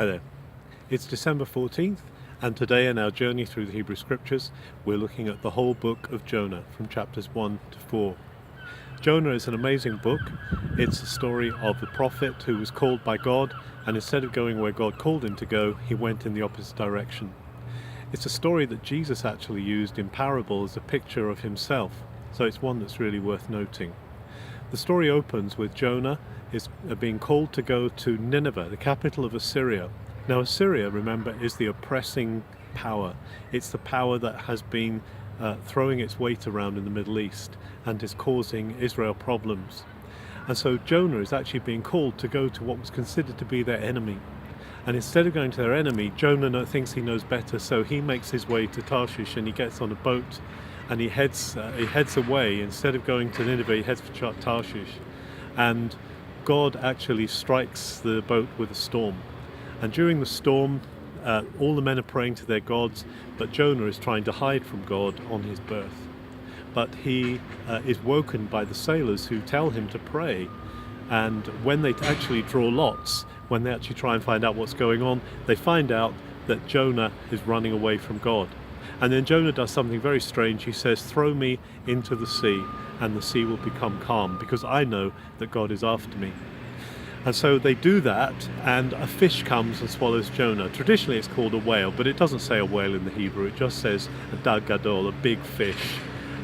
Hi there. It's December 14th, and today in our journey through the Hebrew Scriptures, we're looking at the whole book of Jonah from chapters 1 to 4. Jonah is an amazing book. It's a story of the prophet who was called by God, and instead of going where God called him to go, he went in the opposite direction. It's a story that Jesus actually used in parable as a picture of himself, so it's one that's really worth noting. The story opens with Jonah being called to go to Nineveh, the capital of Assyria. Now Assyria, remember, is the oppressing power. It's the power that has been throwing its weight around in the Middle East and is causing Israel problems. And so Jonah is actually being called to go to what was considered to be their enemy. And instead of going to their enemy, Jonah thinks he knows better, so he makes his way to Tarshish and he gets on a boat and he heads away. Instead of going to Nineveh, he heads for Tarshish. And God actually strikes the boat with a storm. And during the storm, all the men are praying to their gods, but Jonah is trying to hide from God on his berth. But he is woken by the sailors who tell him to pray. And when they actually draw lots, when they actually try and find out what's going on, they find out that Jonah is running away from God. And then Jonah does something very strange. He says, "Throw me into the sea, and the sea will become calm, because I know that God is after me." And so they do that, and a fish comes and swallows Jonah. Traditionally it's called a whale, but it doesn't say a whale in the Hebrew. It just says a dag gadol, a big fish.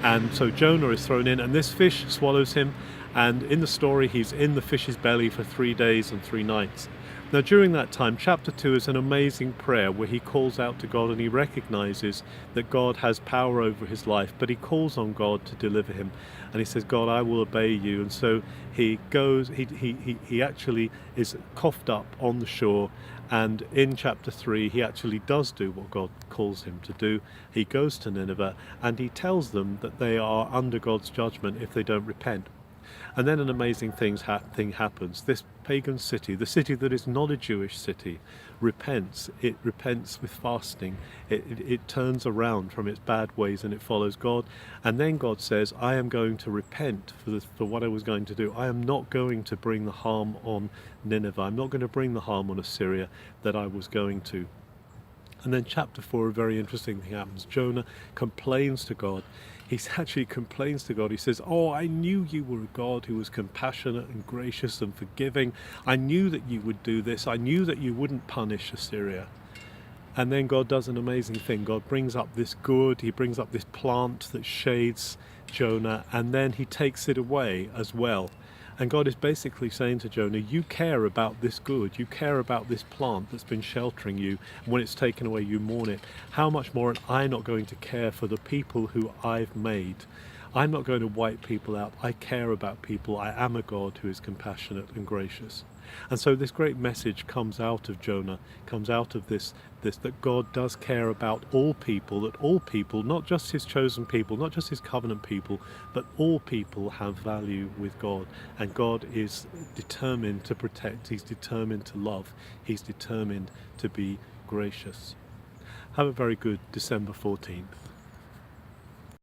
And so Jonah is thrown in, and this fish swallows him. And in the story, he's in the fish's belly for 3 days and 3 nights. Now during that time, chapter 2 is an amazing prayer where he calls out to God and he recognizes that God has power over his life, but he calls on God to deliver him. And he says, "God, I will obey you." And so he goes, he actually is coughed up on the shore. And in chapter 3, he actually does do what God calls him to do. He goes to Nineveh and he tells them that they are under God's judgment if they don't repent. And then an amazing thing happens. This pagan city, the city that is not a Jewish city, repents. It repents with fasting. It turns around from its bad ways and it follows God. And then God says, "I am going to repent for what I was going to do. I am not going to bring the harm on Nineveh. I'm not going to bring the harm on Assyria that I was going to." And then chapter 4, a very interesting thing happens. Jonah complains to God. He actually complains to God. He says, "Oh, I knew you were a God who was compassionate and gracious and forgiving. I knew that you would do this. I knew that you wouldn't punish Assyria." And then God does an amazing thing. God brings up this good. He brings up this plant that shades Jonah, and then he takes it away as well. And God is basically saying to Jonah, you care about this good, you care about this plant that's been sheltering you, and when it's taken away you mourn it. How much more am I not going to care for the people who I've made? I'm not going to wipe people out. I care about people. I am a God who is compassionate and gracious. And so this great message comes out of Jonah, comes out of this that God does care about all people, that all people, not just his chosen people, not just his covenant people, but all people have value with God. And God is determined to protect, he's determined to love, he's determined to be gracious. Have a very good December 14th.